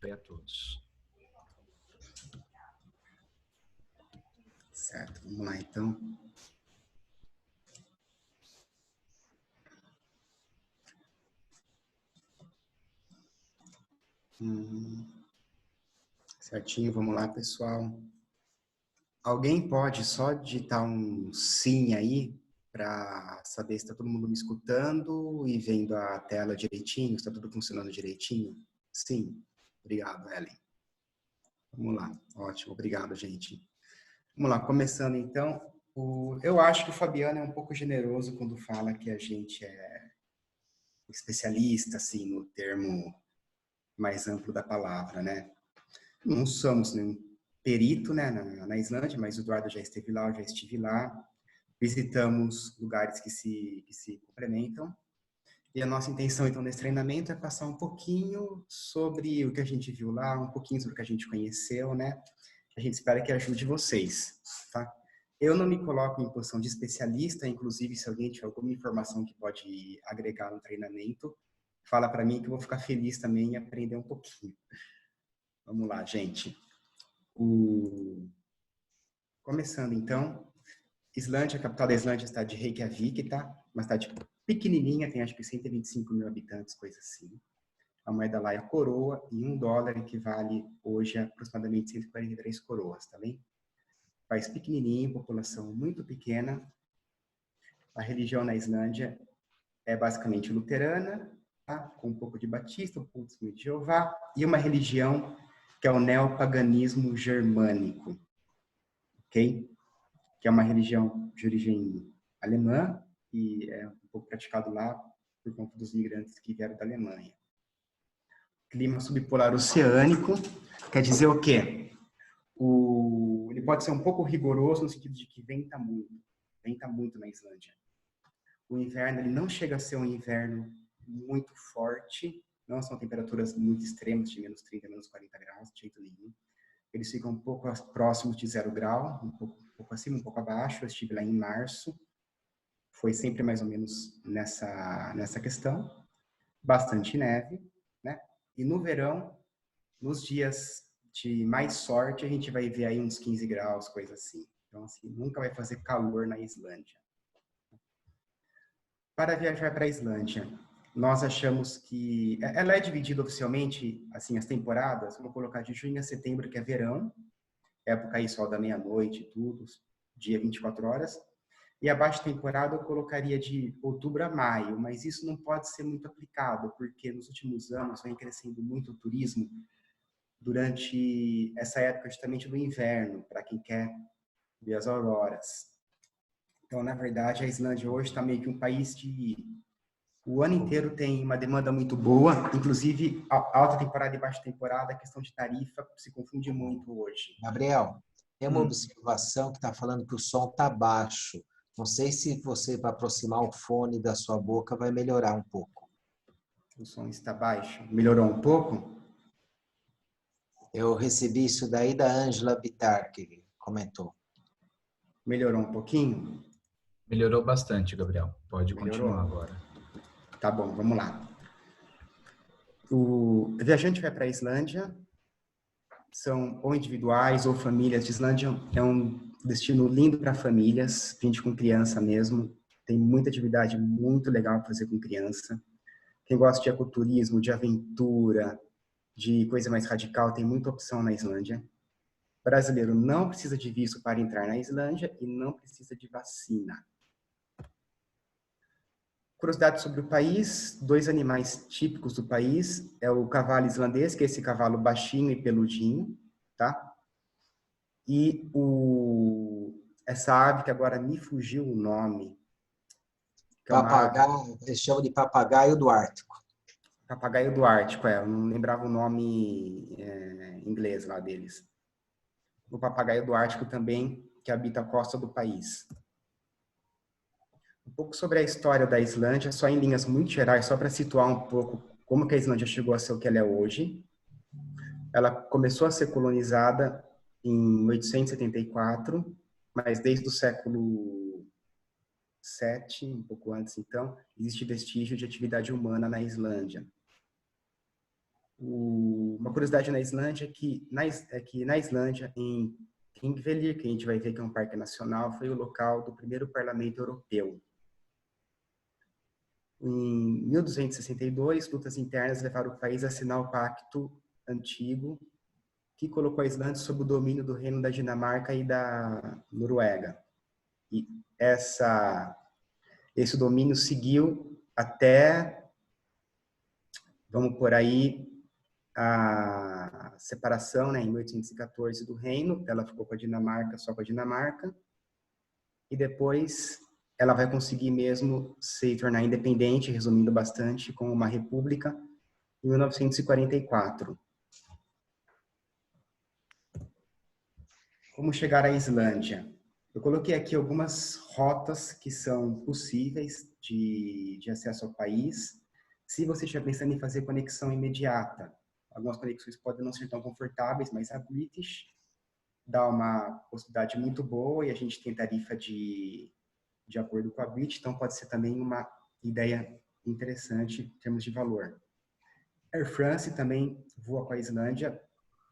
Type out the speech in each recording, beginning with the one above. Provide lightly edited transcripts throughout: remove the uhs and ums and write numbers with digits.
Oi a todos. Certo, vamos lá então. Certinho, vamos lá, pessoal. Alguém pode só digitar um sim aí para saber se está todo mundo me escutando e vendo a tela direitinho, se está tudo funcionando direitinho? Sim. Obrigado, Ellen. Vamos lá. Ótimo, obrigado, gente. Vamos lá, começando então. Eu acho que o Fabiano é um pouco generoso quando fala que a gente é especialista, assim, no termo mais amplo da palavra, né? Não somos nenhum perito, né, na Islândia, mas o Eduardo já esteve lá, eu já estive lá. Visitamos lugares que se complementam. E a nossa intenção, então, nesse treinamento é passar um pouquinho sobre o que a gente viu lá, um pouquinho sobre o que a gente conheceu, né? A gente espera que ajude vocês, tá? Eu não me coloco em posição de especialista, inclusive, se alguém tiver alguma informação que pode agregar no treinamento, fala para mim que eu vou ficar feliz também em aprender um pouquinho. Vamos lá, gente. Começando, então. Islândia, a capital da Islândia está de Reykjavik, tá? Uma cidade pequenininha, tem acho que 125 mil habitantes, coisa assim. A moeda lá é a coroa e $1 equivale hoje a aproximadamente 143 coroas, tá bem? País pequenininho, população muito pequena. A religião na Islândia é basicamente luterana, tá? Com um pouco de batista, um pouco de Jeová, e uma religião que é o neopaganismo germânico, ok? Que é uma religião de origem alemã e é um pouco praticado lá por conta dos imigrantes que vieram da Alemanha. Clima subpolar oceânico quer dizer o quê? Ele pode ser um pouco rigoroso no sentido de que venta muito na Islândia. O inverno ele não chega a ser um inverno muito forte, não são temperaturas muito extremas, de menos 30, menos 40 graus, de jeito nenhum. Eles ficam um pouco próximos de 0 grau, um pouco acima, um pouco abaixo. Eu estive lá em março, foi sempre mais ou menos nessa questão. Bastante neve, né? E no verão, nos dias de mais sorte, a gente vai ver aí uns 15 graus, coisa assim. Então, assim, nunca vai fazer calor na Islândia. Para viajar para a Islândia, nós achamos que ela é dividida oficialmente, assim, as temporadas. Vou colocar de junho a setembro, que é verão, época aí sol da meia-noite e tudo, dia 24 horas. E a baixa temporada eu colocaria de outubro a maio, mas isso não pode ser muito aplicado, porque nos últimos anos vem crescendo muito o turismo durante essa época justamente do inverno, para quem quer ver as auroras. Então, na verdade, a Islândia hoje está meio que um país de... O ano inteiro tem uma demanda muito boa, inclusive alta temporada e baixa temporada, a questão de tarifa se confunde muito hoje. Gabriel, tem uma observação que está falando que o som está baixo. Não sei se você, para aproximar o fone da sua boca, vai melhorar um pouco. O som está baixo. Melhorou um pouco? Eu recebi isso daí da Ângela Bittar, que comentou. Melhorou um pouquinho? Melhorou bastante, Gabriel. Pode Melhorou. continuar agora. Tá bom, vamos lá. O viajante vai para a Islândia, são ou individuais ou famílias. A Islândia é um destino lindo para famílias, gente com criança mesmo. Tem muita atividade muito legal para fazer com criança. Quem gosta de ecoturismo, de aventura, de coisa mais radical, tem muita opção na Islândia. Brasileiro não precisa de visto para entrar na Islândia e não precisa de vacina. Curiosidade sobre o país, 2 animais típicos do país, é o cavalo islandês, que é esse cavalo baixinho e peludinho, tá? E essa ave que agora me fugiu o nome. Que é papagaio, eles chamam de papagaio do Ártico. Papagaio do Ártico, eu não lembrava o nome inglês lá deles. O papagaio do Ártico também, que habita a costa do país. Um pouco sobre a história da Islândia, só em linhas muito gerais, só para situar um pouco como que a Islândia chegou a ser o que ela é hoje. Ela começou a ser colonizada em 874, mas desde o século VII, um pouco antes então, existe vestígio de atividade humana na Islândia. Uma curiosidade na Islândia é que na Islândia, em Thingvellir, que a gente vai ver que é um parque nacional, foi o local do primeiro parlamento europeu. Em 1262, lutas internas levaram o país a assinar o Pacto Antigo, que colocou a Islândia sob o domínio do Reino da Dinamarca e da Noruega. E esse domínio seguiu até, vamos por aí, a separação, né, em 1814 do reino. Ela ficou com a Dinamarca, só com a Dinamarca. E depois ela vai conseguir mesmo se tornar independente, resumindo bastante, com uma república em 1944. Como chegar à Islândia? Eu coloquei aqui algumas rotas que são possíveis de acesso ao país. Se você estiver pensando em fazer conexão imediata, algumas conexões podem não ser tão confortáveis, mas a British dá uma possibilidade muito boa e a gente tem tarifa de acordo com a British, então pode ser também uma ideia interessante em termos de valor. Air France também voa com a Islândia.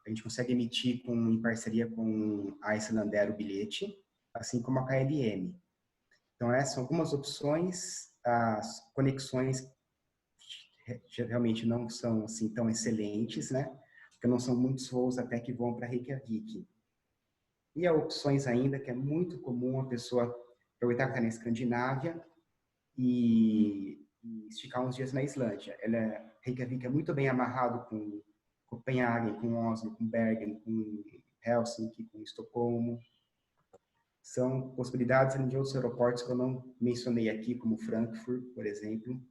A gente consegue emitir em parceria com a Icelandair o bilhete, assim como a KLM. Então, essas são algumas opções. As conexões realmente não são assim tão excelentes, né? Porque não são muitos voos até que vão para Reykjavik. E há opções ainda que é muito comum a pessoa aproveitar que está na Escandinávia e esticar uns dias na Islândia. Reykjavik é muito bem amarrado com Copenhague, com Oslo, com Bergen, com Helsinki, com Estocolmo. São possibilidades de outros aeroportos que eu não mencionei aqui, como Frankfurt, por exemplo,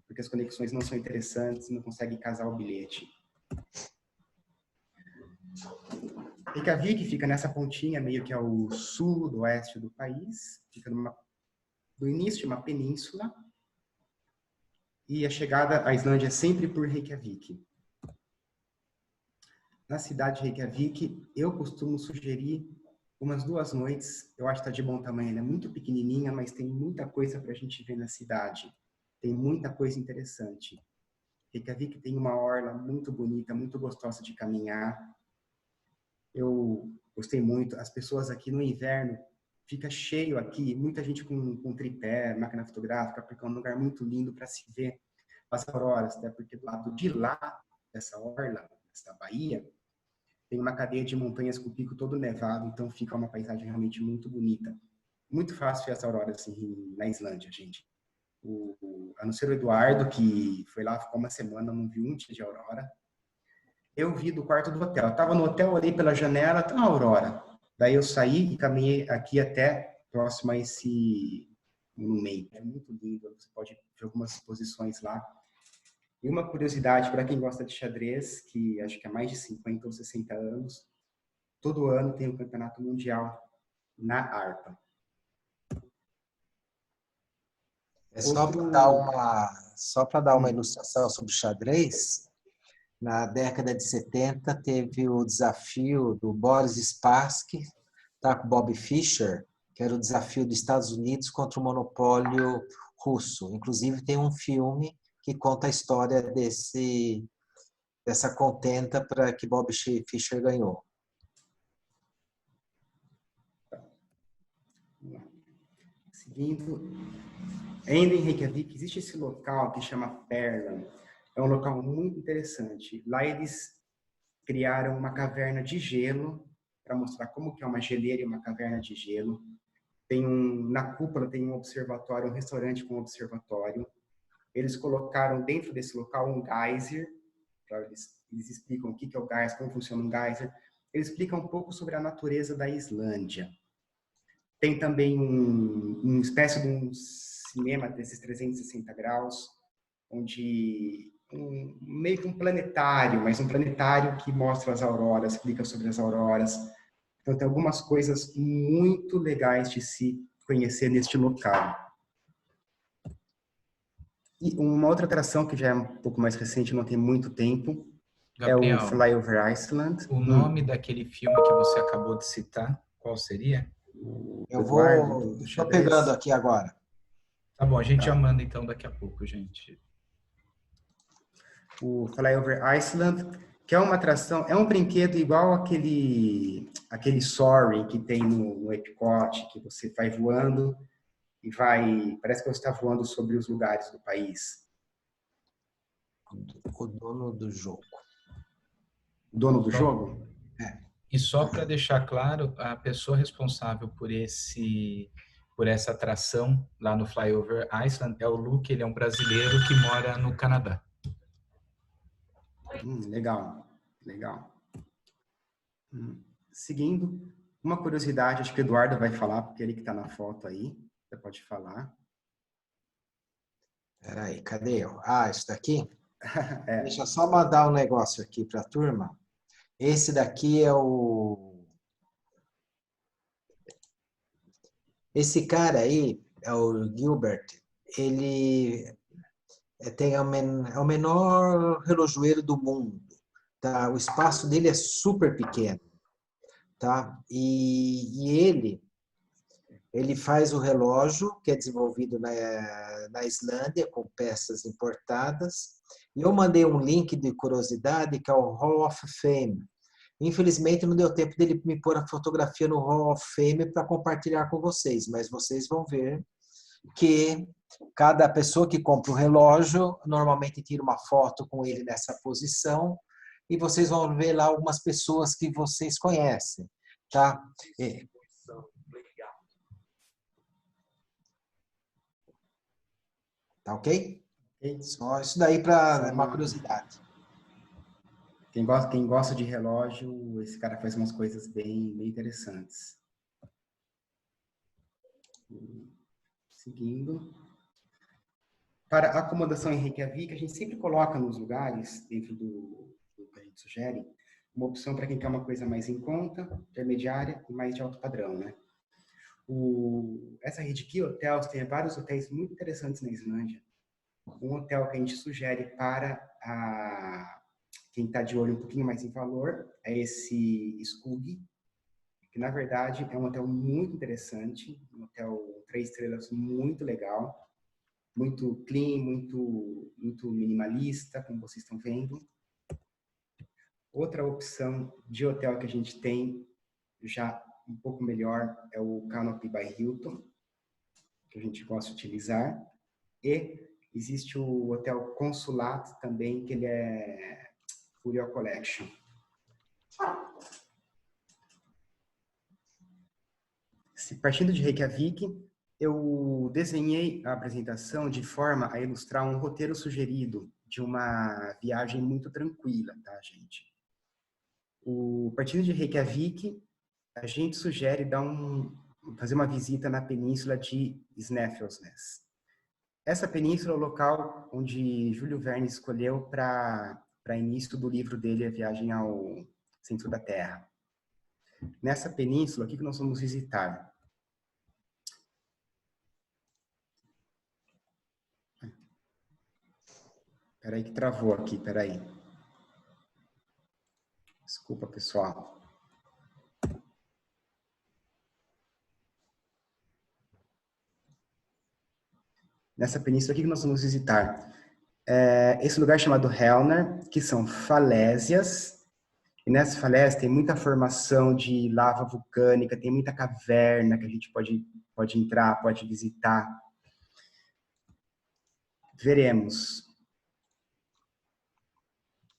porque as conexões não são interessantes, não consegue casar o bilhete. Reykjavik fica nessa pontinha, meio que ao sul do oeste do país, fica no início de uma península, e a chegada à Islândia é sempre por Reykjavik. Na cidade de Reykjavik, eu costumo sugerir umas 2 noites. Eu acho que está de bom tamanho, ela é muito pequenininha, mas tem muita coisa para a gente ver na cidade. Tem muita coisa interessante. Reykjavik tem uma orla muito bonita, muito gostosa de caminhar. Eu gostei muito. As pessoas aqui no inverno, fica cheio aqui, muita gente com tripé, máquina fotográfica, porque é um lugar muito lindo para se ver as auroras, né? Porque do lado de lá, dessa orla, dessa baía, tem uma cadeia de montanhas com o pico todo nevado, então fica uma paisagem realmente muito bonita. Muito fácil ver as auroras assim, na Islândia, gente. A não ser o Eduardo, que foi lá, ficou uma semana, não viu um dia de aurora. Eu vi do quarto do hotel. Eu estava no hotel, olhei pela janela, tá uma aurora. Daí eu saí e caminhei aqui até próximo a esse monumento. É muito lindo, você pode ver algumas exposições lá. E uma curiosidade para quem gosta de xadrez, que acho que há mais de 50 ou 60 anos, todo ano tem um campeonato mundial na harpa. É só para dar uma ilustração sobre xadrez. Na década de 70 teve o desafio do Boris Spassky, tá, com Bobby Fischer, que era o desafio dos Estados Unidos contra o monopólio russo. Inclusive tem um filme que conta a história dessa contenda para que Bobby Fischer ganhou. Seguindo, ainda em Reykjavik, existe esse local que chama Perlan. É um local muito interessante. Lá eles criaram uma caverna de gelo para mostrar como que é uma geleira e uma caverna de gelo. Na cúpula tem um observatório, um restaurante com observatório. Eles colocaram dentro desse local um geyser. Eles explicam o que é o geyser, como funciona um geyser. Eles explicam um pouco sobre a natureza da Islândia. Tem também uma espécie de um cinema desses 360 graus, onde meio que um planetário, mas um planetário que mostra as auroras, explica sobre as auroras. Então tem algumas coisas muito legais de se conhecer neste local. E uma outra atração que já é um pouco mais recente, não tem muito tempo, Gabriel, é o Flyover Iceland. O nome daquele filme que você acabou de citar, qual seria? Estou pegando aqui agora. Tá bom, a gente já manda então daqui a pouco, gente. o Flyover Iceland, que é uma atração, é um brinquedo igual aquele Soaring que tem no Epcot, que você vai voando e parece que você está voando sobre os lugares do país. O dono do jogo. O dono do jogo? E só para deixar claro, a pessoa responsável por essa atração lá no Flyover Iceland é o Luke, ele é um brasileiro que mora no Canadá. Legal, legal. Seguindo, uma curiosidade, acho que o Eduardo vai falar, porque ele que está na foto aí, você pode falar. Peraí, cadê eu? Ah, isso daqui? É. Deixa eu só mandar um negócio aqui para a turma. Esse daqui é o... Esse cara aí, é o Gilbert, ele é o menor relojoeiro do mundo, tá? O espaço dele é super pequeno, tá? E ele faz o relógio, que é desenvolvido na Islândia, com peças importadas. E eu mandei um link de curiosidade, que é o Hall of Fame. Infelizmente, não deu tempo dele me pôr a fotografia no Hall of Fame para compartilhar com vocês, mas vocês vão ver que cada pessoa que compra o relógio normalmente tira uma foto com ele nessa posição e vocês vão ver lá algumas pessoas que vocês conhecem, tá? Tá ok? Só isso daí para uma curiosidade. Quem gosta de relógio, esse cara faz umas coisas bem interessantes. Seguindo. Para a acomodação em Reykjavik, a gente sempre coloca nos lugares, dentro do que a gente sugere, uma opção para quem quer uma coisa mais em conta, intermediária e mais de alto padrão, né? Essa rede aqui, hotels, tem vários hotéis muito interessantes na Islândia. Um hotel que a gente sugere para quem está de olho um pouquinho mais em valor é esse Skugg, que na verdade é um hotel muito interessante, um hotel 3 estrelas muito legal, muito clean, muito minimalista, como vocês estão vendo. Outra opção de hotel que a gente tem já um pouco melhor é o Canopy by Hilton, que a gente gosta de utilizar. E existe o Hotel Consulat também, que ele é Furio Collection. Partindo de Reykjavik, eu desenhei a apresentação de forma a ilustrar um roteiro sugerido de uma viagem muito tranquila, tá, gente? Partindo de Reykjavik, a gente sugere fazer uma visita na península de Snæfellsnes. Essa península é o local onde Júlio Verne escolheu para início do livro dele, A Viagem ao Centro da Terra. Nessa península, o que nós vamos visitar? Peraí que travou aqui, peraí. Desculpa, pessoal. Nessa península aqui que nós vamos visitar. Esse lugar chamado Helnar, que são falésias. E nessa falésia tem muita formação de lava vulcânica, tem muita caverna que a gente pode entrar, pode visitar. Veremos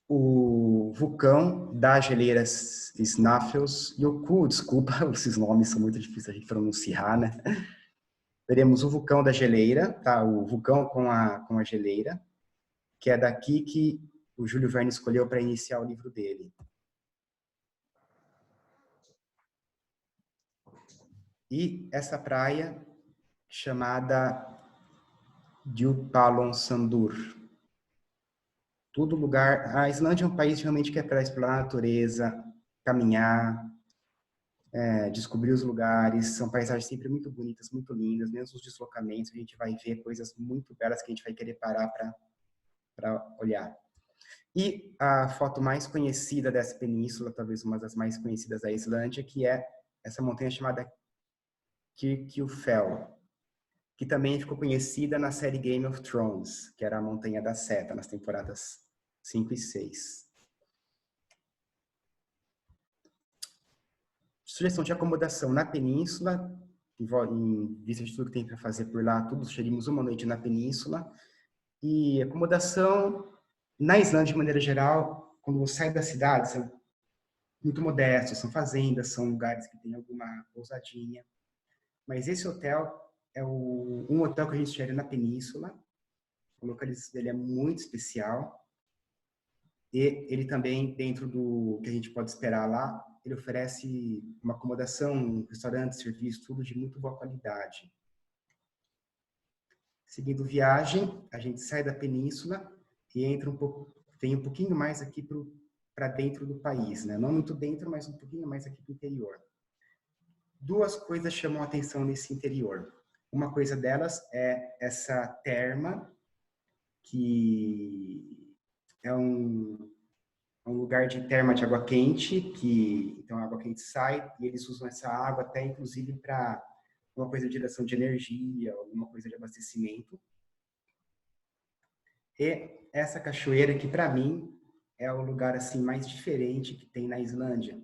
o vulcão da geleira Snæfellsjökull, desculpa, esses nomes são muito difíceis de pronunciar, né? Veremos o vulcão da geleira, tá? O vulcão com a geleira, que é daqui que o Júlio Verne escolheu para iniciar o livro dele. E essa praia chamada Djúpalonsandur. Todo lugar. A Islândia é um país realmente que é para explorar a natureza, caminhar, descobrir os lugares. São paisagens sempre muito bonitas, muito lindas. Mesmo os deslocamentos, a gente vai ver coisas muito belas que a gente vai querer parar para olhar. E a foto mais conhecida dessa península, talvez uma das mais conhecidas da Islândia, que é essa montanha chamada Kirkjufell, que também ficou conhecida na série Game of Thrones, que era a Montanha da Seta, nas temporadas 5 e 6. Sugestão de acomodação na península, em vista de tudo que tem para fazer por lá, todos chegaríamos uma noite na península. E acomodação na Islândia, de maneira geral, quando você sai da cidade, são muito modestos, são fazendas, são lugares que tem alguma pousadinha. Mas esse hotel é um hotel que a gente chega na península. O localização dele é muito especial. E ele também, dentro do que a gente pode esperar lá, ele oferece uma acomodação, um restaurante, serviço, tudo de muito boa qualidade. Seguindo viagem, a gente sai da península e entra vem um pouquinho mais aqui para dentro do país, né? Não muito dentro, mas um pouquinho mais aqui para o interior. Duas coisas chamam a atenção nesse interior. Uma coisa delas é essa terma, que é um lugar de terma de água quente, então a água quente sai e eles usam essa água até inclusive para alguma coisa de geração de energia, alguma coisa de abastecimento. E essa cachoeira que para mim é o lugar assim mais diferente que tem na Islândia,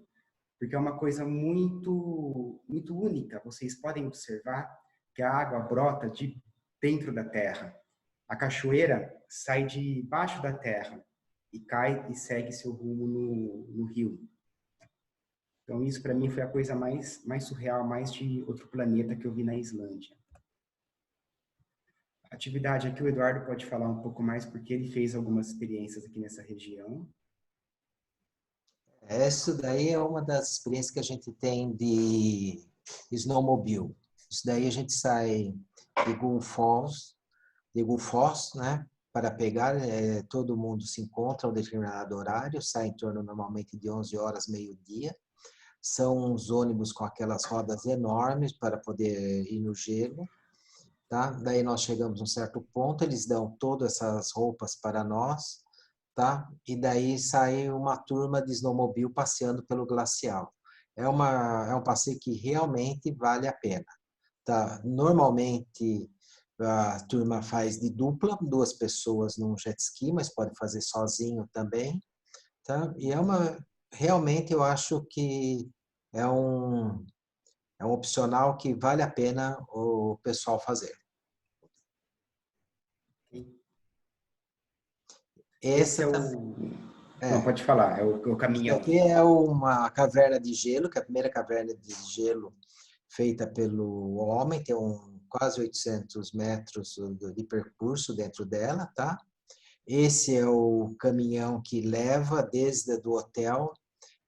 porque é uma coisa muito muito única. Vocês podem observar que a água brota de dentro da terra. A cachoeira sai de baixo da terra e cai e segue seu rumo no rio. Então isso para mim foi a coisa mais surreal, mais de outro planeta que eu vi na Islândia. A atividade aqui o Eduardo pode falar um pouco mais, porque ele fez algumas experiências aqui nessa região. Isso daí é uma das experiências que a gente tem de snowmobile. Isso daí a gente sai de Gullfoss, né? Para pegar, todo mundo se encontra a um determinado horário, sai em torno normalmente de 11 horas, meio-dia. São uns ônibus com aquelas rodas enormes para poder ir no gelo. Tá? Daí nós chegamos a um certo ponto, eles dão todas essas roupas para nós, tá? E daí sai uma turma de snowmobile passeando pelo glacial. É um passeio que realmente vale a pena, tá? Normalmente a turma faz de dupla, 2 pessoas num jet ski, mas pode fazer sozinho também, tá? E realmente eu acho que é um opcional que vale a pena o pessoal fazer. Esse é o... Não, pode falar, é o caminhão. Aqui é uma caverna de gelo, que é a primeira caverna de gelo feita pelo homem, tem quase 800 metros de percurso dentro dela, tá? Esse é o caminhão que leva desde o hotel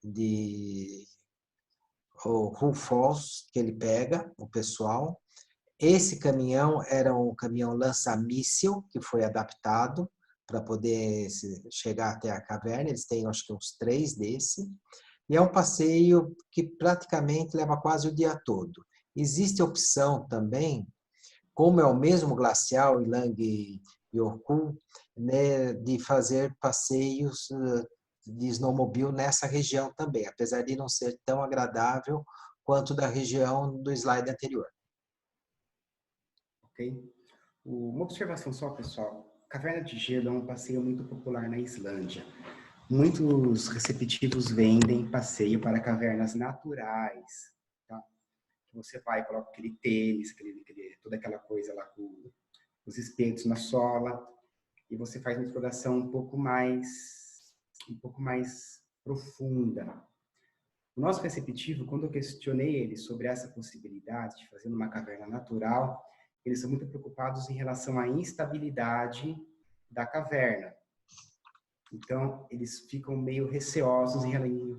de Hull que ele pega o pessoal. Esse caminhão era um caminhão lança-míssil que foi adaptado para poder chegar até a caverna. Eles têm, acho que, uns 3 desse. E é um passeio que praticamente leva quase o dia todo. Existe a opção também, como é o mesmo glacial, Ilangi-Jökull, né, de fazer passeios de snowmobile nessa região também, apesar de não ser tão agradável quanto da região do slide anterior. Ok? Uma observação só, pessoal. Caverna de Gelo é um passeio muito popular na Islândia. Muitos receptivos vendem passeio para cavernas naturais, tá? Você vai, coloca aquele tênis, toda aquela coisa lá com os espetos na sola, e você faz uma exploração um pouco mais profunda. O nosso receptivo, quando eu questionei ele sobre essa possibilidade de fazer uma caverna natural, eles são muito preocupados em relação à instabilidade da caverna. Então, eles ficam meio receosos em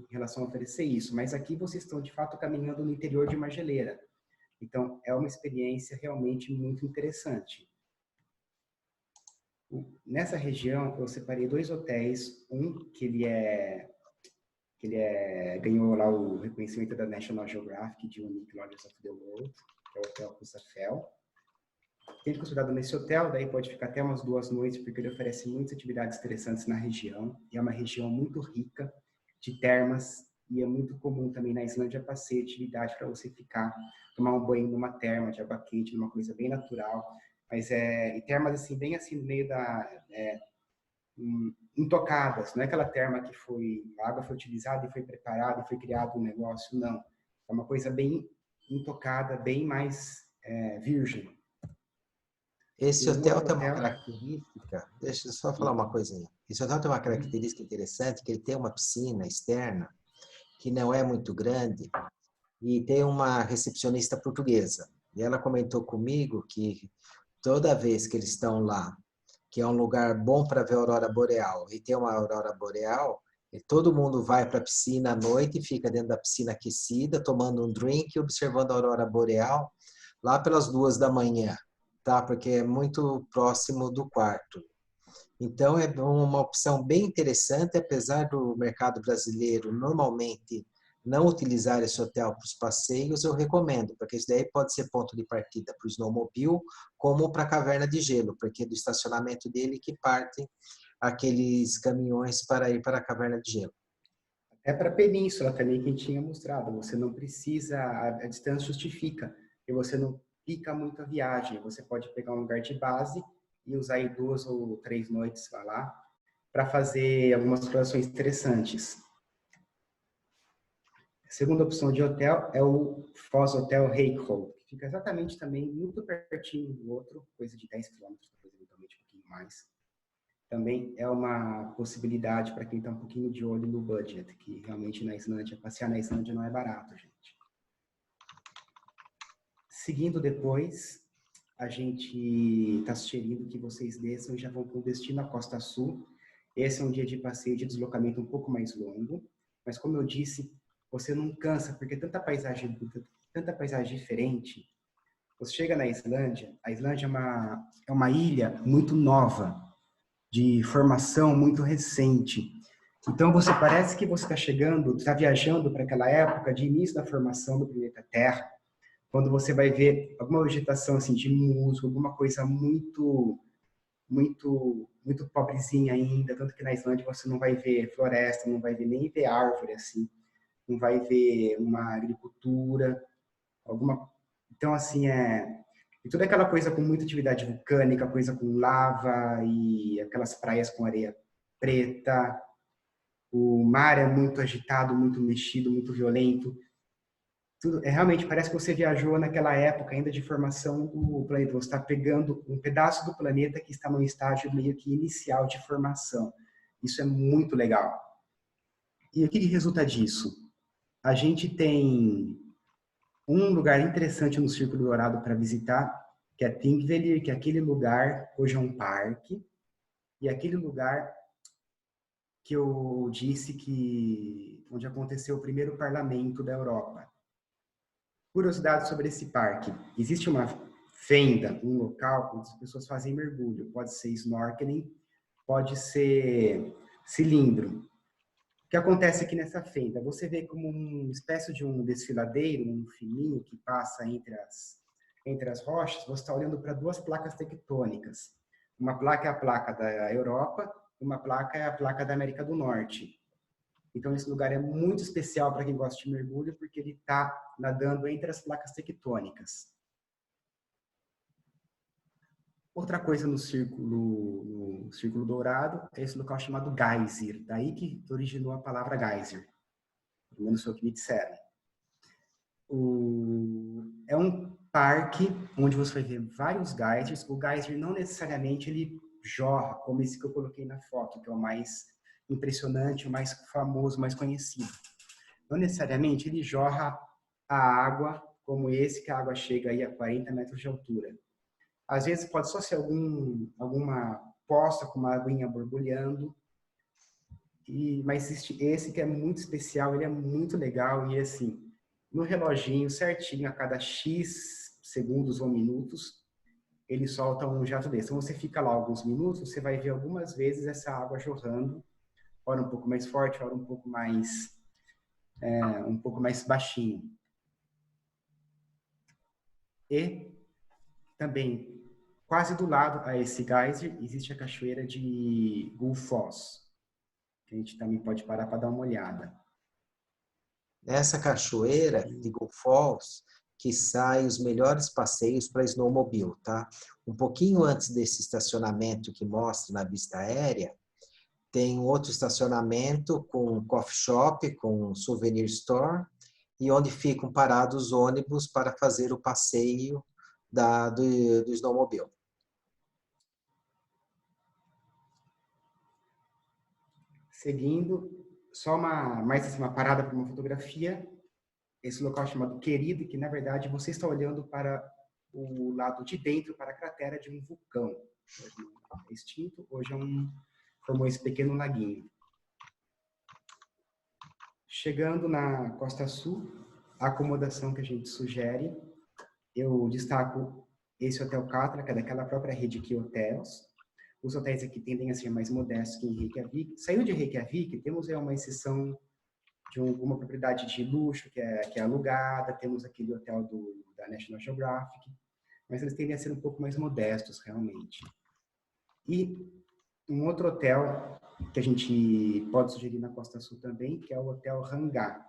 relação a oferecer isso. Mas aqui vocês estão, de fato, caminhando no interior de uma geleira. Então, é uma experiência realmente muito interessante. Nessa região, eu separei 2 hotéis. Um que ganhou lá o reconhecimento da National Geographic de Unique Lodges of the World, que é o Hotel Husafell. Tem que cuidado nesse hotel, daí pode ficar até umas 2 noites, porque ele oferece muitas atividades interessantes na região. E é uma região muito rica de termas, e é muito comum também na Islândia passeio atividade para você ficar, tomar um banho numa terma de água quente, numa coisa bem natural. Mas e termas assim, bem assim no meio intocadas. Não é aquela terma que a água foi utilizada e foi preparada e foi criado um negócio, não. É uma coisa bem intocada, bem mais virgem. Esse hotel tem uma característica, deixa eu só falar uma coisinha. Esse hotel tem uma característica interessante, que ele tem uma piscina externa, que não é muito grande, e tem uma recepcionista portuguesa. E ela comentou comigo que toda vez que eles estão lá, que é um lugar bom para ver a aurora boreal, e tem uma aurora boreal, e todo mundo vai para a piscina à noite e fica dentro da piscina aquecida, tomando um drink e observando a aurora boreal, lá pelas 2 da manhã, tá? Porque é muito próximo do quarto. Então, é uma opção bem interessante, apesar do mercado brasileiro normalmente não utilizar esse hotel para os passeios, eu recomendo, porque isso daí pode ser ponto de partida para o snowmobile, como para a caverna de gelo, porque do estacionamento dele que partem aqueles caminhões para ir para a caverna de gelo. É para a península também que a gente tinha mostrado, você não precisa, a distância justifica, e você não pica muito a viagem, você pode pegar um lugar de base e usar aí 2 ou 3 noites lá, para fazer algumas explorações interessantes. A segunda opção de hotel é o Foz Hotel Reykholt, que fica exatamente também muito pertinho do outro, coisa de 10 quilômetros, eventualmente um pouquinho mais. Também é uma possibilidade para quem está um pouquinho de olho no budget, que realmente na Islândia, passear na Islândia não é barato, gente. Seguindo depois, a gente está sugerindo que vocês desçam e já vão para o destino à Costa Sul. Esse é um dia de passeio de deslocamento um pouco mais longo, mas como eu disse, você não cansa, porque tanta paisagem diferente. Você chega na Islândia, a Islândia é uma ilha muito nova, de formação muito recente. Então, parece que você está chegando, está viajando para aquela época de início da formação do planeta Terra, quando você vai ver alguma vegetação assim, de musgo, alguma coisa muito pobrezinha ainda, tanto que na Islândia você não vai ver floresta, não vai ver nem ver árvore assim, não vai ver uma agricultura, então assim e toda aquela coisa com muita atividade vulcânica, coisa com lava e aquelas praias com areia preta, o mar é muito agitado, muito mexido, muito violento. Tudo, realmente parece que você viajou naquela época ainda de formação do planeta. Você está pegando um pedaço do planeta que está num estágio meio que inicial de formação. Isso é muito legal. E o que resulta disso? A gente tem um lugar interessante no Círculo Dourado para visitar, que é Thingvellir, que é aquele lugar, hoje é um parque, e aquele lugar que eu disse onde aconteceu o primeiro parlamento da Europa. Curiosidade sobre esse parque. Existe uma fenda, um local onde as pessoas fazem mergulho. Pode ser snorkeling, pode ser cilindro. O que acontece aqui nessa fenda? Você vê como uma espécie de um desfiladeiro, um fininho que passa entre as rochas. Você está olhando para 2 placas tectônicas. Uma placa é a placa da Europa, uma placa é a placa da América do Norte. Então, esse lugar é muito especial para quem gosta de mergulho, porque ele está nadando entre as placas tectônicas. Outra coisa no Círculo Dourado é esse local chamado Geysir. Daí que originou a palavra geyser. Pelo menos foi o que me disseram. É um parque onde você vai ver vários geysers. O geyser não necessariamente ele jorra, como esse que eu coloquei na foto, que é o mais impressionante, o mais famoso, o mais conhecido. Não necessariamente ele jorra a água como esse, que a água chega aí a 40 metros de altura. Às vezes pode só ser alguma poça com uma aguinha borbulhando, mas existe esse que é muito especial, ele é muito legal e assim, no reloginho certinho, a cada X segundos ou minutos, ele solta um jato desse. Então você fica lá alguns minutos, você vai ver algumas vezes essa água jorrando, ora um pouco mais forte, ora um pouco mais baixinho. E também, quase do lado a esse geyser, existe a cachoeira de Gullfoss, que a gente também pode parar para dar uma olhada. Nessa cachoeira de Gullfoss que saem os melhores passeios para snowmobile, tá? Um pouquinho antes desse estacionamento que mostra na vista aérea, tem outro estacionamento com coffee shop, com souvenir store, e onde ficam parados os ônibus para fazer o passeio do snowmobile. Seguindo, só mais assim, uma parada para uma fotografia. Esse local chamado Querido, que na verdade você está olhando para o lado de dentro, para a cratera de um vulcão. Hoje é extinto, hoje formou esse pequeno laguinho. Chegando na Costa Sul, a acomodação que a gente sugere, eu destaco esse Hotel Catra, que é daquela própria rede Key Hotels. Os hotéis aqui tendem a ser mais modestos que em Reykjavik. Saiu de Reykjavik, temos uma exceção de alguma propriedade de luxo que é alugada, temos aquele hotel da National Geographic, mas eles tendem a ser um pouco mais modestos, realmente. E um outro hotel que a gente pode sugerir na Costa Sul também, que é o Hotel Rangá,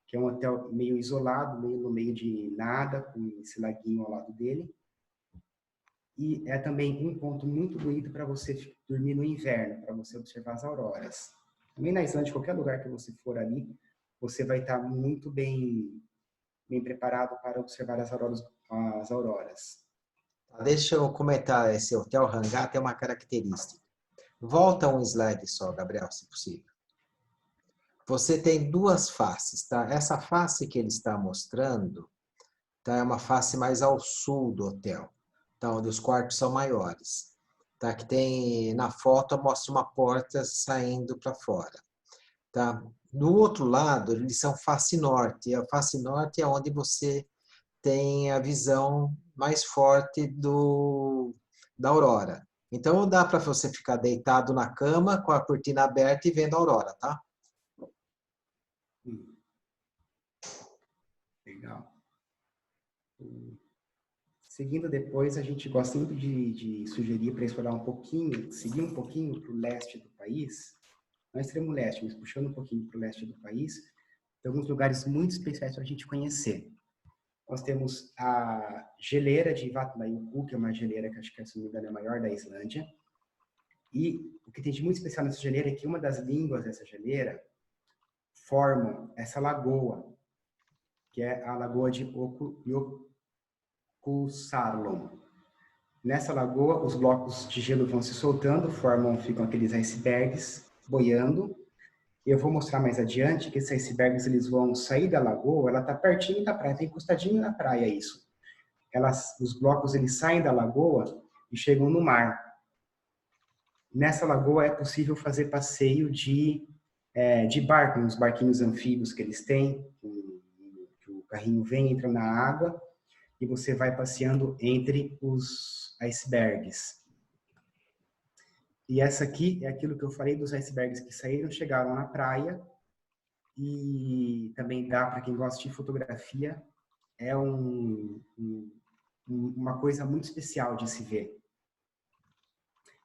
que é um hotel meio isolado, meio no meio de nada, com esse laguinho ao lado dele. E é também um ponto muito bonito para você dormir no inverno, para você observar as auroras. Também na Islândia, qualquer lugar que você for ali, você vai estar muito bem preparado para observar as auroras. Deixa eu comentar, esse Hotel Rangá tem uma característica. Volta um slide só, Gabriel, se possível. Você tem duas faces, tá? Essa face que ele está mostrando, tá? É uma face mais ao sul do hotel, tá? Onde os quartos são maiores. Tá? Que tem, na foto, mostra uma porta saindo para fora. Tá? Do outro lado, eles são face norte. E a face norte é onde você tem a visão mais forte da aurora. Então, dá para você ficar deitado na cama, com a cortina aberta e vendo a aurora, tá? Legal. Seguindo depois, a gente gosta sempre de sugerir para explorar um pouquinho, seguir um pouquinho para o leste do país, não é extremo leste, mas puxando um pouquinho para o leste do país, tem alguns lugares muito especiais para a gente conhecer. Nós temos a geleira de Vatnajökull, que é uma geleira que acho que, se não me engano, é a maior da Islândia. E o que tem de muito especial nessa geleira é que uma das línguas dessa geleira forma essa lagoa, que é a lagoa de Jökulsárlón. Nessa lagoa, os blocos de gelo vão se soltando, ficam aqueles icebergs boiando. Eu vou mostrar mais adiante que esses icebergs eles vão sair da lagoa, ela está pertinho da praia, está encostadinho na praia isso. Os blocos eles saem da lagoa e chegam no mar. Nessa lagoa é possível fazer passeio de barco, uns barquinhos anfíbios que eles têm, que o carrinho vem, entra na água e você vai passeando entre os icebergs. E essa aqui é aquilo que eu falei dos icebergs que saíram, chegaram na praia e também dá para quem gosta de fotografia, é uma coisa muito especial de se ver.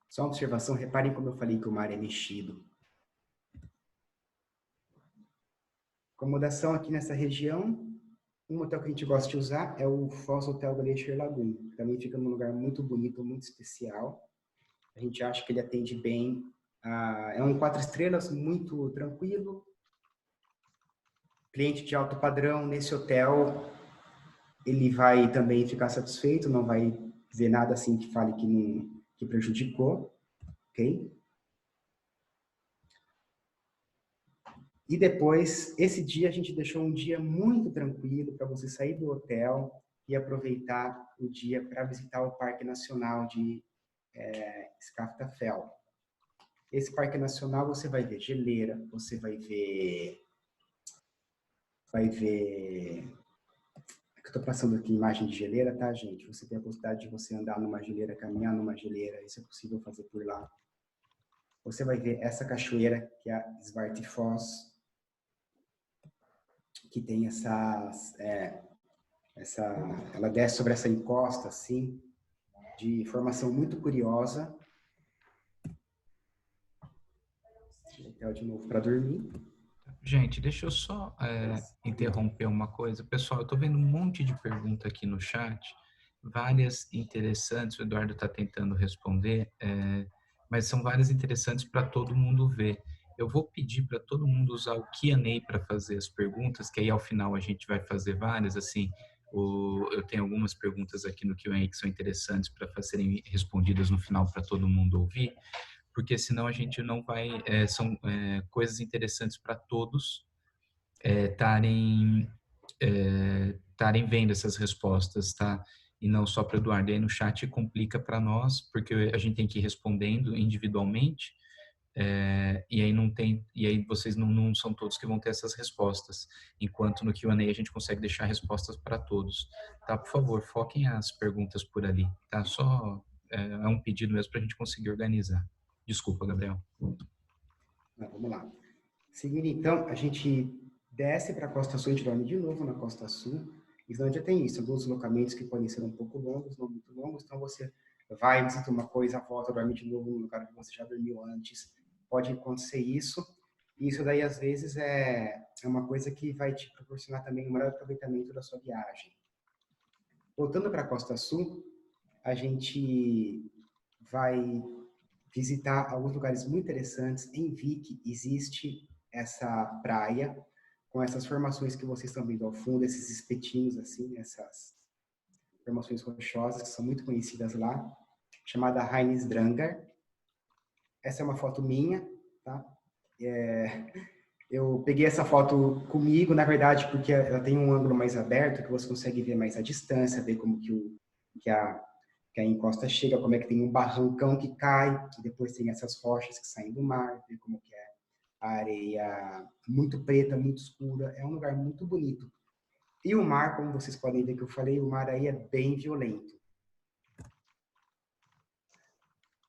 Só uma observação, reparem como eu falei que o mar é mexido. Acomodação aqui nessa região, um hotel que a gente gosta de usar é o Foz Hotel Glacier Lagoon, que também fica num lugar muito bonito, muito especial. A gente acha que ele atende bem. É um 4 estrelas, muito tranquilo. Cliente de alto padrão nesse hotel, ele vai também ficar satisfeito, não vai ver nada assim que fale que prejudicou, ok? E depois, esse dia a gente deixou um dia muito tranquilo para você sair do hotel e aproveitar o dia para visitar o Parque Nacional de Skaftafell. Esse parque nacional você vai ver geleira, você vai ver... Eu estou passando aqui imagem de geleira, tá, gente? Você tem a possibilidade de você andar numa geleira, caminhar numa geleira, isso é possível fazer por lá. Você vai ver essa cachoeira, que é a Svartifoss, que tem ela desce sobre essa encosta, assim, de formação muito curiosa. Hotel de novo para dormir. Gente, deixa eu só interromper uma coisa. Pessoal, eu estou vendo um monte de pergunta aqui no chat, várias interessantes, o Eduardo está tentando responder. mas são várias interessantes para todo mundo ver. Eu vou pedir para todo mundo usar o Q&A para fazer as perguntas, que aí ao final a gente vai fazer várias, assim, eu tenho algumas perguntas aqui no Q&A que são interessantes para serem respondidas no final para todo mundo ouvir, porque senão a gente não vai, são coisas interessantes para todos estarem vendo essas respostas, tá? E não só para o Eduardo. E aí no chat complica para nós, porque a gente tem que ir respondendo individualmente, e aí não tem, e aí vocês não são todos que vão ter essas respostas, enquanto no Q&A a gente consegue deixar respostas para todos, tá? Por favor, foquem as perguntas por ali, tá? Só é um pedido mesmo para a gente conseguir organizar. Desculpa, Gabriel. Vamos lá. Seguindo, então, a gente desce para a Costa Sul e dorme de novo na Costa Sul. Islândia tem isso, alguns deslocamentos que podem ser um pouco longos, não muito longos, então você vai, visita uma coisa, volta, dorme de novo no lugar que você já dormiu antes. Pode acontecer isso. E isso daí, às vezes, é uma coisa que vai te proporcionar também um maior aproveitamento da sua viagem. Voltando para a Costa Sul, a gente vai visitar alguns lugares muito interessantes. Em Vik existe essa praia com essas formações que vocês estão vendo ao fundo, esses espetinhos assim, essas formações rochosas que são muito conhecidas lá, chamada Heinisdrangar. Essa é uma foto minha, tá? Eu peguei essa foto comigo, na verdade, porque ela tem um ângulo mais aberto, que você consegue ver mais a distância, ver como que a encosta chega, como é que tem um barrancão que cai, e depois tem essas rochas que saem do mar, ver como que é a areia muito preta, muito escura. É um lugar muito bonito. E o mar, como vocês podem ver que eu falei, o mar aí é bem violento.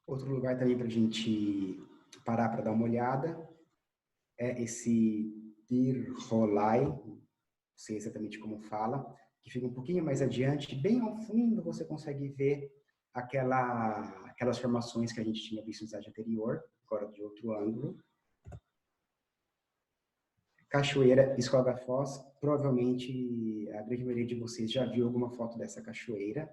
Outro lugar também para a gente parar para dar uma olhada é esse Tirholai, não sei exatamente como fala, que fica um pouquinho mais adiante, bem ao fundo você consegue ver aquelas formações que a gente tinha visto no slide anterior, agora de outro ângulo. Cachoeira Skogafoss, provavelmente a grande maioria de vocês já viu alguma foto dessa cachoeira.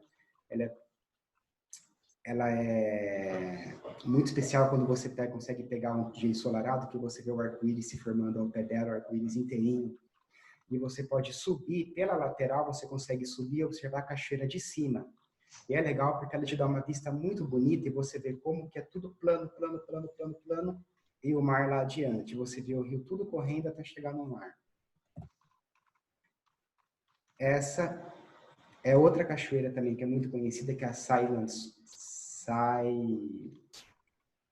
Ela é muito especial quando você consegue pegar um dia ensolarado, que você vê o arco-íris se formando ao pé dela, o arco-íris inteirinho. E você pode subir, pela lateral você consegue subir e observar a cachoeira de cima. E é legal porque ela te dá uma vista muito bonita e você vê como que é tudo plano, plano, plano, plano, plano, e o mar lá adiante. Você vê o rio tudo correndo até chegar no mar. Essa é outra cachoeira também que é muito conhecida, que é a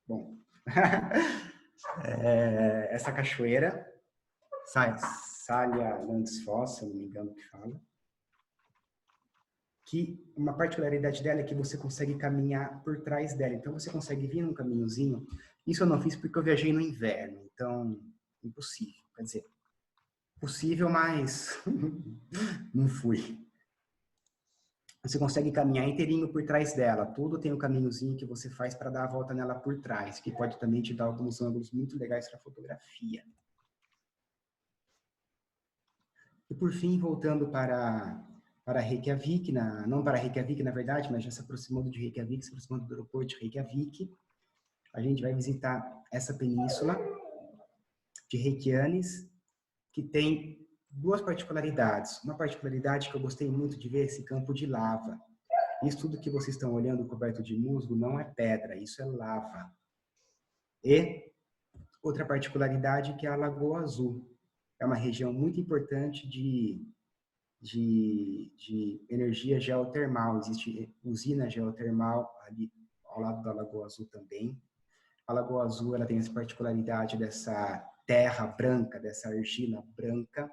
Bom, essa cachoeira, Seljalandsfoss, se eu não me engano que fala, que uma particularidade dela é que você consegue caminhar por trás dela. Então, você consegue vir num caminhozinho. Isso eu não fiz porque eu viajei no inverno, então, impossível. Quer dizer, possível, mas não fui. Você consegue caminhar inteirinho por trás dela. Tudo tem um caminhozinho que você faz para dar a volta nela por trás, que pode também te dar alguns ângulos muito legais para fotografia. E por fim, voltando para Reykjavik, não para Reykjavik, na verdade, mas já se aproximando de Reykjavik, se aproximando do aeroporto de Reykjavik, a gente vai visitar essa península de Reykjanes, que tem duas particularidades. Uma particularidade que eu gostei muito de ver é esse campo de lava. Isso tudo que vocês estão olhando coberto de musgo não é pedra, isso é lava. E outra particularidade que é a Lagoa Azul. É uma região muito importante de energia geotermal. Existe usina geotermal ali ao lado da Lagoa Azul também. A Lagoa Azul ela tem essa particularidade dessa terra branca, dessa argila branca.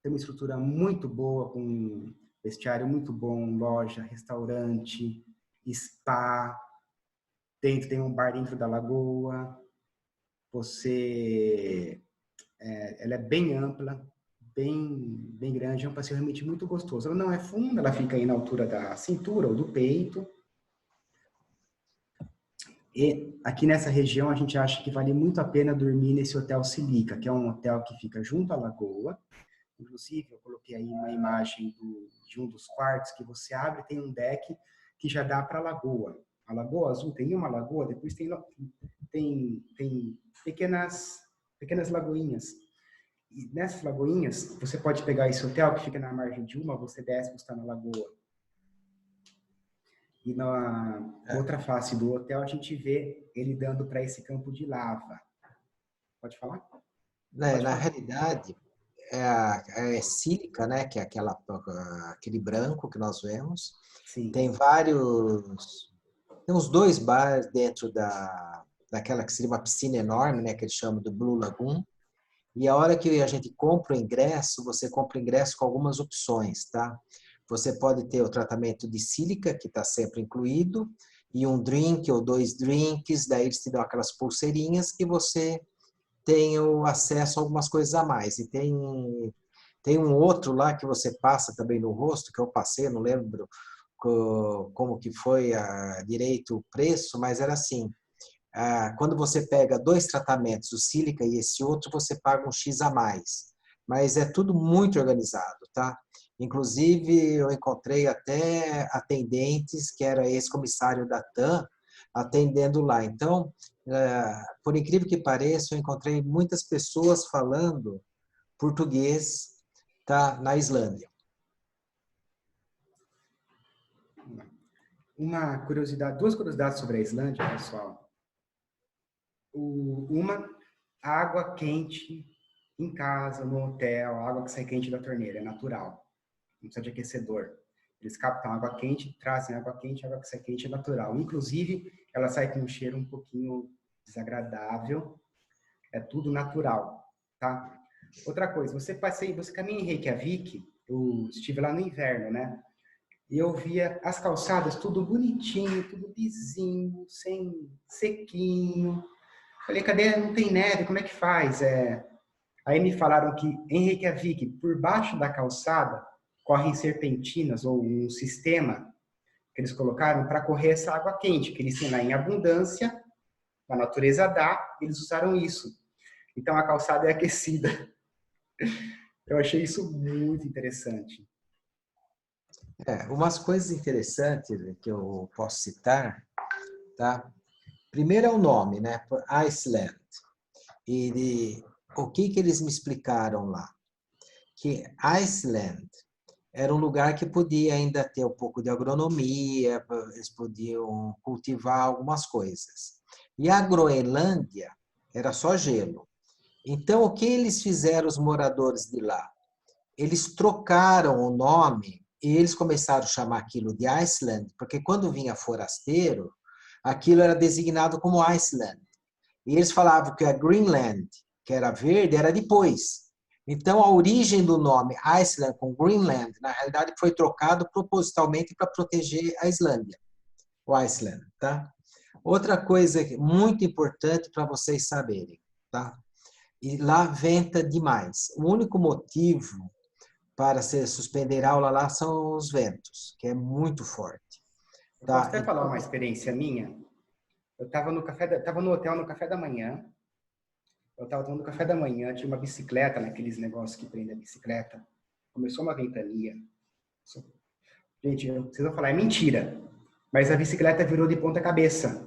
Tem uma estrutura muito boa, com vestiário muito bom, loja, restaurante, spa. Dentro tem um bar dentro da lagoa. Ela é bem ampla, bem grande, é um passeio realmente muito gostoso. Ela não é funda, ela fica aí na altura da cintura ou do peito. E aqui nessa região a gente acha que vale muito a pena dormir nesse Hotel Silica, que é um hotel que fica junto à lagoa. Inclusive, eu coloquei aí uma imagem de um dos quartos que você abre, tem um deck que já dá para a lagoa. a Lagoa Azul tem uma lagoa, depois tem pequenas lagoinhas. E nessas lagoinhas, você pode pegar esse hotel que fica na margem de uma, você desce, você está na lagoa. E na outra face do hotel, a gente vê ele dando para esse campo de lava. Pode falar? Na realidade, é sílica, né? Que é aquele branco que nós vemos. Sim. Tem uns 2 bares dentro daquela que seria uma piscina enorme, né? Que eles chamam do Blue Lagoon. E a hora que a gente compra o ingresso, você compra o ingresso com algumas opções, tá? Você pode ter o tratamento de sílica, que está sempre incluído, e um drink ou 2 drinks, daí eles te dão aquelas pulseirinhas que você tem o acesso a algumas coisas a mais. E tem um outro lá que você passa também no rosto, que eu passei, não lembro como que foi direito o preço, mas era assim, quando você pega 2 tratamentos, o sílica e esse outro, você paga um X a mais. Mas é tudo muito organizado, tá? Inclusive, eu encontrei até atendentes, que era ex-comissário da TAM, atendendo lá. Então, por incrível que pareça, eu encontrei muitas pessoas falando português, tá, na Islândia. Duas curiosidades sobre a Islândia, pessoal. Uma, água quente em casa, no hotel, água que sai quente da torneira, é natural. Não precisa de aquecedor. Eles captam água quente, trazem água quente, água que sai quente é natural. Inclusive, ela sai com um cheiro um pouquinho desagradável. É tudo natural, tá? Outra coisa, você caminha em Reykjavik, eu estive lá no inverno, né? E eu via as calçadas tudo bonitinho, tudo lisinho, sem sequinho. Falei, cadê? Não tem neve, como é que faz? Aí me falaram que em Reykjavik, por baixo da calçada, correm serpentinas ou um sistema que eles colocaram para correr essa água quente, que eles têm lá em abundância, a natureza dá, eles usaram isso. Então a calçada é aquecida. Eu achei isso muito interessante. Umas coisas interessantes que eu posso citar, tá? Primeiro é o nome, né? Iceland. E o que eles me explicaram lá? Que Iceland era um lugar que podia ainda ter um pouco de agronomia, eles podiam cultivar algumas coisas. E a Groenlândia era só gelo. Então, o que eles fizeram, os moradores de lá? Eles trocaram o nome e eles começaram a chamar aquilo de Iceland, porque quando vinha forasteiro, aquilo era designado como Iceland. E eles falavam que a Greenland, que era verde, era depois. Então, a origem do nome Iceland com Greenland, na realidade, foi trocado propositalmente para proteger a Islândia, o Iceland, tá? Outra coisa muito importante para vocês saberem, tá? E lá venta demais. O único motivo para se suspender a aula lá são os ventos, que é muito forte. Eu Tá? posso até falar uma experiência minha? Eu estava no hotel no café da manhã. Eu estava tomando café da manhã, tinha uma bicicleta, naqueles negócios que prende a bicicleta. Começou uma ventania. Gente, vocês vão falar, é mentira. Mas a bicicleta virou de ponta cabeça.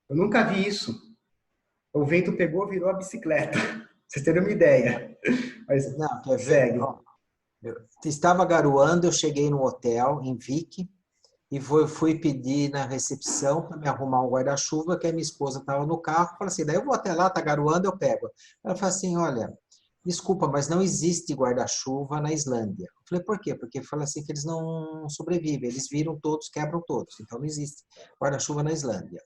Eu nunca vi isso. O vento pegou, virou a bicicleta. Vocês terem uma ideia. Mas Não, quer ver? segue. Eu estava garoando, eu cheguei no hotel em Vic e fui pedir na recepção para me arrumar um guarda-chuva, que a minha esposa estava no carro. Falei assim, daí eu vou até lá, tá garoando, eu pego. Ela falou assim, olha, desculpa, mas não existe guarda-chuva na Islândia. Eu falei, por quê? Porque fala assim que eles não sobrevivem, eles viram todos, quebram todos. Então não existe guarda-chuva na Islândia.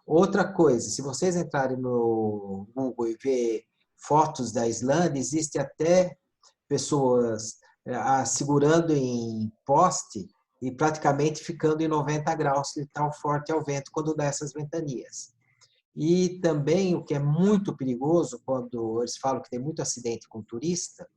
Outra coisa, se vocês entrarem no Google e ver fotos da Islândia, existe até pessoas segurando em poste e praticamente ficando em 90 graus de tão forte é o vento quando dá essas ventanias. E também o que é muito perigoso, quando eles falam que tem muito acidente com turista,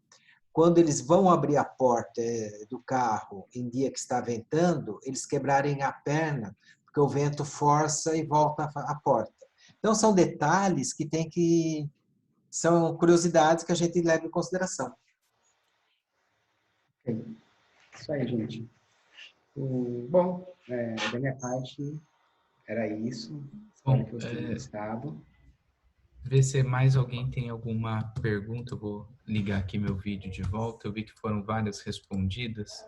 quando eles vão abrir a porta do carro em dia que está ventando, eles quebrarem a perna, porque o vento força e volta a porta. Então, são detalhes são curiosidades que a gente leva em consideração. Isso aí, gente. Bom, da minha parte, Era isso. Espero Bom, que vocês tenham gostado. ver se mais alguém tem alguma pergunta. Eu vou ligar aqui meu vídeo de volta. Eu vi que foram várias respondidas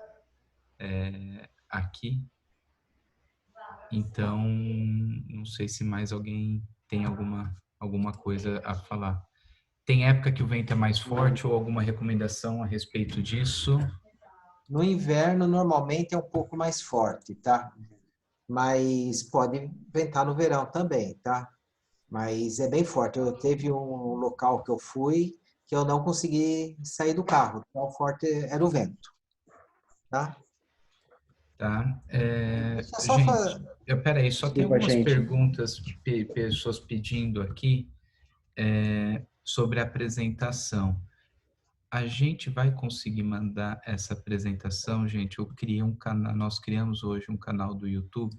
aqui. Então, não sei se mais alguém tem alguma coisa a falar. Tem época que o vento é mais forte ou alguma recomendação a respeito disso? No inverno, normalmente é um pouco mais forte, tá? Mas pode ventar no verão também, tá? Mas é bem forte. Eu teve um local que eu fui que eu não consegui sair do carro. Tão forte era o vento, tá? Tá? Deixa eu só Gente, peraí, só tem Desculpa, algumas gente. perguntas, pessoas pedindo aqui sobre a apresentação. A gente vai conseguir mandar essa apresentação, gente? Eu criei um canal, nós criamos hoje um canal do YouTube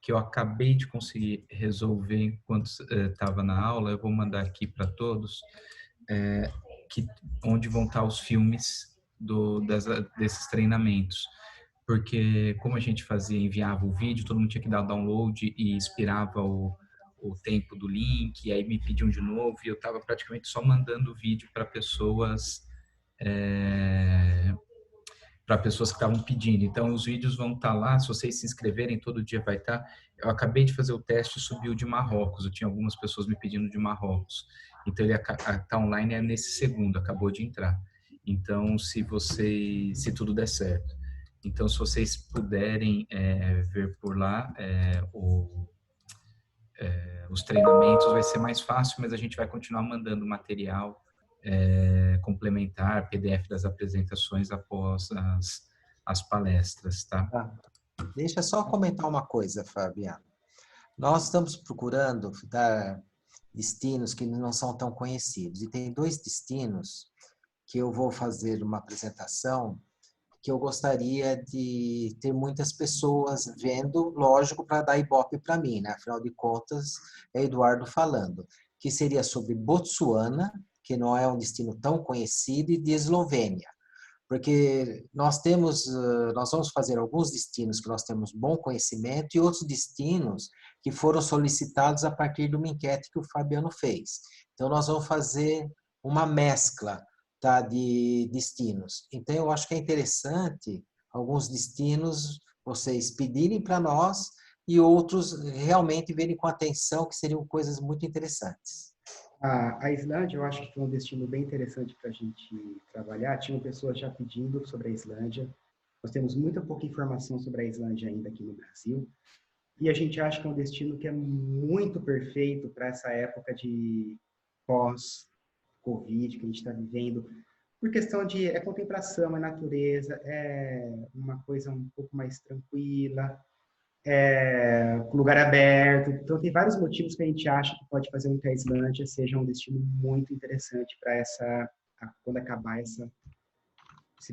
que eu acabei de conseguir resolver enquanto estava na aula. Eu vou mandar aqui para todos, onde vão estar os filmes desses treinamentos. Porque como a gente enviava o vídeo, todo mundo tinha que dar o download e expirava o tempo do link, e aí me pediam de novo, e eu estava praticamente só mandando o vídeo para pessoas que estavam pedindo. Então, os vídeos vão estar lá, se vocês se inscreverem, todo dia vai estar. Eu acabei de fazer o teste e subiu de Marrocos, eu tinha algumas pessoas me pedindo de Marrocos. Então, ele está online nesse segundo, acabou de entrar. Então, se tudo der certo. Então, se vocês puderem ver por lá os treinamentos, vai ser mais fácil, mas a gente vai continuar mandando material complementar, PDF das apresentações após as palestras, tá? Tá. Deixa eu só comentar uma coisa, Fabiano. Nós estamos procurando dar destinos que não são tão conhecidos. E tem 2 destinos que eu vou fazer uma apresentação que eu gostaria de ter muitas pessoas vendo, lógico, para dar ibope para mim, né? Afinal de contas, é Eduardo falando, que seria sobre Botsuana, que não é um destino tão conhecido, e de Eslovênia. Porque nós vamos fazer alguns destinos que nós temos bom conhecimento e outros destinos que foram solicitados a partir de uma enquete que o Fabiano fez. Então, nós vamos fazer uma mescla, tá, de destinos. Então, eu acho que é interessante alguns destinos vocês pedirem para nós e outros realmente verem com atenção, que seriam coisas muito interessantes. A Islândia, eu acho que foi um destino bem interessante para a gente trabalhar. Tinham pessoas já pedindo sobre a Islândia. Nós temos muita pouca informação sobre a Islândia ainda aqui no Brasil. E a gente acha que é um destino que é muito perfeito para essa época de pós-Covid que a gente está vivendo. Por questão de contemplação, é natureza, é uma coisa um pouco mais tranquila, lugar aberto. Então, tem vários motivos que a gente acha que pode fazer com que a Islândia seja um destino muito interessante para quando acabar esse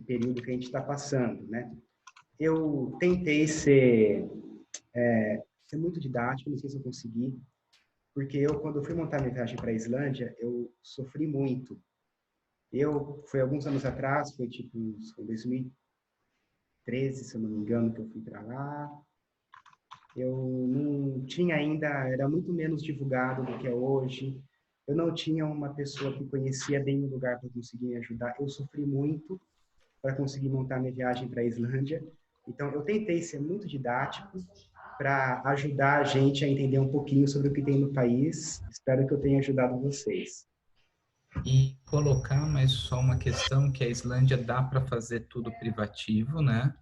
período que a gente está passando, né? Eu tentei ser muito didático, não sei se eu consegui, porque quando eu fui montar minha viagem para a Islândia, eu sofri muito. Foi alguns anos atrás, foi tipo em 2013, se eu não me engano, que eu fui para lá. Eu não tinha ainda, era muito menos divulgado do que é hoje. Eu não tinha uma pessoa que conhecia bem o lugar para conseguir me ajudar. Eu sofri muito para conseguir montar minha viagem para a Islândia. Então, eu tentei ser muito didático para ajudar a gente a entender um pouquinho sobre o que tem no país. Espero que eu tenha ajudado vocês. E colocar mais só uma questão, que a Islândia dá para fazer tudo privativo, né?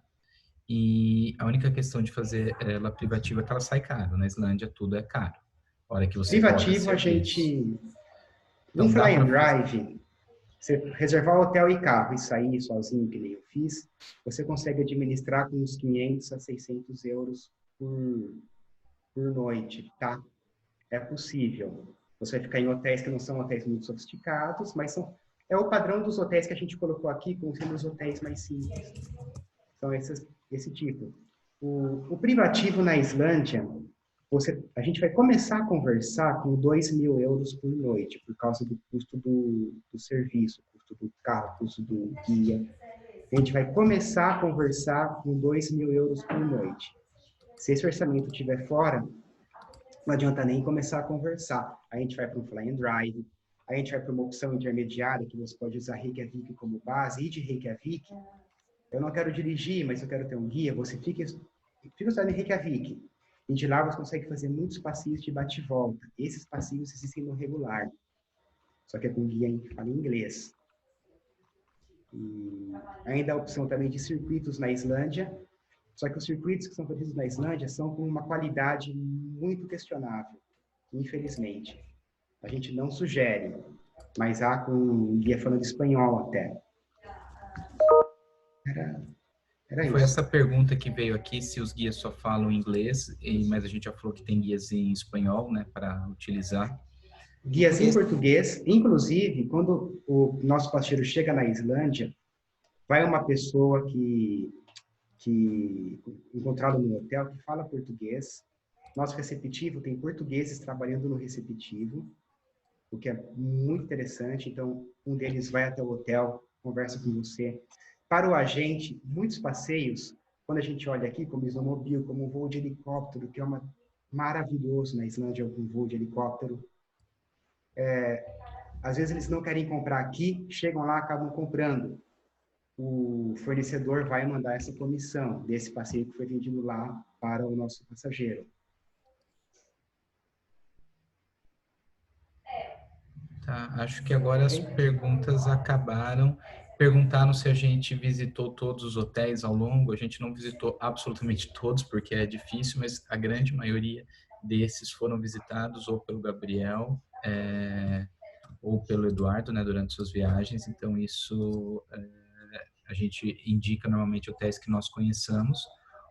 E a única questão de fazer ela privativa é que ela sai caro. Na Islândia tudo é caro. A hora que você Privativo, cobra a serviço. gente... Então Um dá fly and para drive, você reservar hotel e carro e sair sozinho, que nem eu fiz, você consegue administrar com uns 500 a 600 euros por noite, tá? É possível. Você vai ficar em hotéis que não são hotéis muito sofisticados, mas é o padrão dos hotéis que a gente colocou aqui, com os hotéis mais simples. Então, esse tipo. O privativo na Islândia, a gente vai começar a conversar com 2.000 euros por noite, por causa do custo do serviço, custo do carro, custo do guia. A gente vai começar a conversar com 2.000 euros por noite. Se esse orçamento estiver fora, não adianta nem começar a conversar. A gente vai para um Fly and Drive, a gente vai para uma opção intermediária que você pode usar Reykjavik como base, e de Reykjavik, eu não quero dirigir, mas eu quero ter um guia, você fica hospedado em Reykjavik. E de lá você consegue fazer muitos passeios de bate-volta. Esses passeios existem no regular, só que é com guia em fala inglês. E ainda a opção também de circuitos na Islândia, só que os circuitos que são oferecidos na Islândia são com uma qualidade muito questionável, infelizmente. A gente não sugere, mas há com um guia falando espanhol até. Era Foi isso. essa pergunta que veio aqui, se os guias só falam inglês, mas a gente já falou que tem guias em espanhol, né, para utilizar. Guias em português, inclusive, quando o nosso parceiro chega na Islândia, vai uma pessoa que encontrá-lo no hotel que fala português. Nosso receptivo tem portugueses trabalhando no receptivo, o que é muito interessante. Então, um deles vai até o hotel, conversa com você. Para o agente, muitos passeios, quando a gente olha aqui, como snowmobile, como um voo de helicóptero, que é maravilhoso na Islândia, um voo de helicóptero. Às vezes eles não querem comprar aqui, chegam lá, acabam comprando. O fornecedor vai mandar essa comissão desse passeio que foi vendido lá para o nosso passageiro. Tá, acho que agora as perguntas acabaram. Perguntaram se a gente visitou todos os hotéis ao longo. A gente não visitou absolutamente todos, porque é difícil, mas a grande maioria desses foram visitados ou pelo Gabriel ou pelo Eduardo, né, durante suas viagens. Então, isso a gente indica normalmente hotéis que nós conheçamos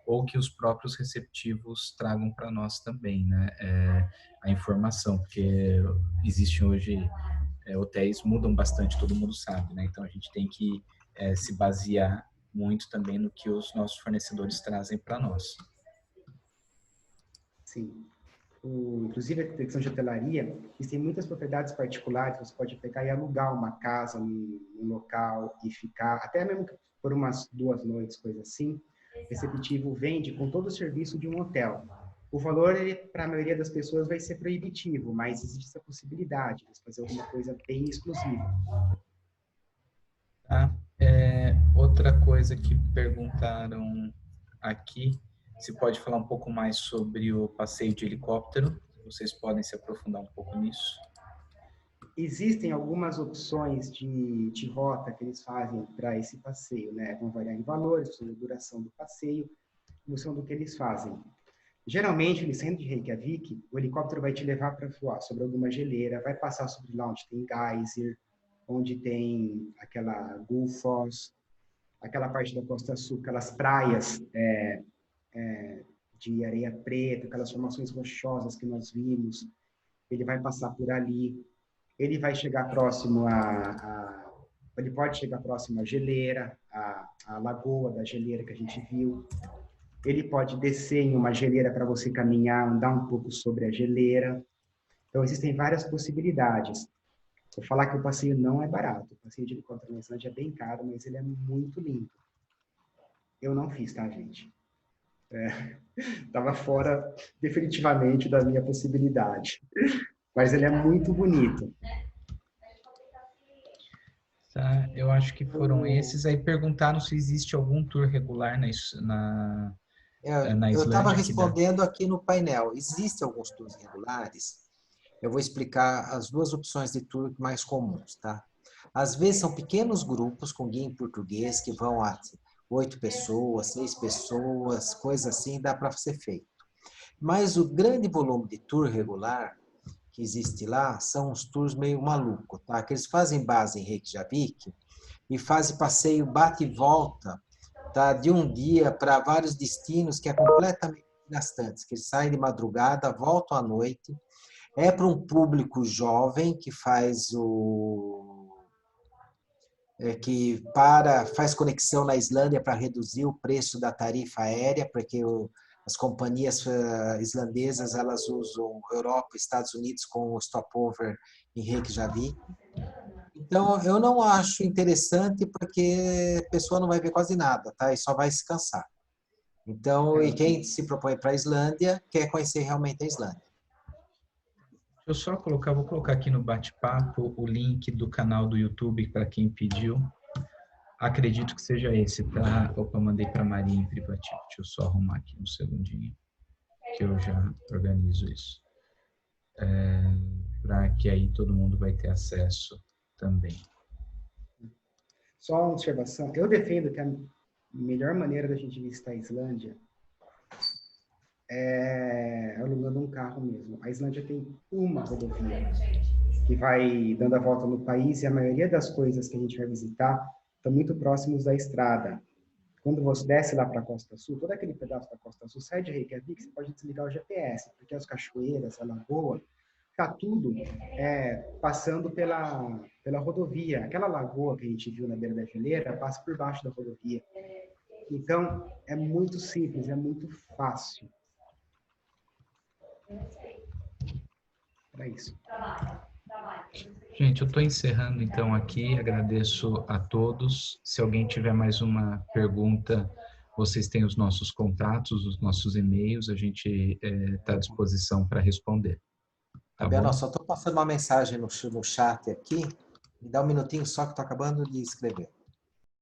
ou que os próprios receptivos tragam para nós também, né, a informação, porque existem hoje hotéis mudam bastante, todo mundo sabe, né? Então a gente tem que se basear muito também no que os nossos fornecedores trazem para nós. Sim. Inclusive, a questão de hotelaria, existem muitas propriedades particulares, você pode pegar e alugar uma casa num local e ficar, até mesmo por umas 2 noites, coisa assim. O receptivo vende com todo o serviço de um hotel. O valor, para a maioria das pessoas, vai ser proibitivo, mas existe essa possibilidade de fazer alguma coisa bem exclusiva. Tá? Outra coisa que perguntaram aqui, se pode falar um pouco mais sobre o passeio de helicóptero? Vocês podem se aprofundar um pouco nisso? Existem algumas opções de rota que eles fazem para esse passeio, né? Vão variar em valores, sobre a duração do passeio, em função do que eles fazem. Geralmente, ele saindo de Reykjavik, o helicóptero vai te levar para voar sobre alguma geleira, vai passar sobre lá onde tem geyser, onde tem aquela Gullfoss, aquela parte da Costa Sul, aquelas praias de areia preta, aquelas formações rochosas que nós vimos. Ele vai passar por ali. Ele vai chegar próximo ele pode chegar próximo à geleira, à lagoa da geleira que a gente viu. Ele pode descer em uma geleira para você caminhar, andar um pouco sobre a geleira. Então, existem várias possibilidades. Vou falar que o passeio não é barato. O passeio de helicóptero na Islândia é bem caro, mas ele é muito lindo. Eu não fiz, tá, gente? Estava fora, definitivamente, da minha possibilidade. Mas ele é muito bonito. Tá, eu acho que foram esses. Aí perguntaram se existe algum tour regular na Eu estava Islândia. respondendo aqui no painel. Existem alguns tours regulares. Eu vou explicar as 2 opções de tour mais comuns, tá? Às vezes são pequenos grupos com guia em português que vão a 8 pessoas, 6 pessoas, coisa assim, dá para ser feito. Mas o grande volume de tour regular que existe lá são uns tours meio malucos, tá? Que eles fazem base em Reykjavik e fazem passeio bate e volta, tá? De um dia para vários destinos que é completamente desgastante, que eles saem de madrugada, voltam à noite. É para um público jovem que faz faz conexão na Islândia para reduzir o preço da tarifa aérea, porque as companhias islandesas elas usam Europa e Estados Unidos com o stopover em Reykjavik. Então, eu não acho interessante porque a pessoa não vai ver quase nada, tá? E só vai se cansar. Então, e quem se propõe para a Islândia quer conhecer realmente a Islândia. Eu só colocar, vou colocar aqui no bate-papo o link do canal do YouTube para quem pediu. Acredito que seja esse, tá? Opa, mandei para Maria em privativo. Deixa eu só arrumar aqui um segundinho, que eu já organizo isso. Para que aí todo mundo vai ter acesso também. Só uma observação. Eu defendo que a melhor maneira da gente visitar a Islândia é alugando um carro mesmo. A Islândia tem uma rodovia que vai dando a volta no país e a maioria das coisas que a gente vai visitar estão muito próximos da estrada. Quando você desce lá para a Costa Sul, todo aquele pedaço da Costa Sul, sai de Reykjavik, você pode desligar o GPS, porque as cachoeiras, a lagoa, está tudo passando pela rodovia. Aquela lagoa que a gente viu na beira da geleira passa por baixo da rodovia. Então, é muito simples, é muito fácil. Era isso. Gente, eu estou encerrando então aqui, agradeço a todos. Se alguém tiver mais uma pergunta, vocês têm os nossos contatos, os nossos e-mails, a gente está à disposição para responder. Tá bom? Fabiano, só estou passando uma mensagem no chat aqui. Me dá um minutinho só que estou acabando de escrever.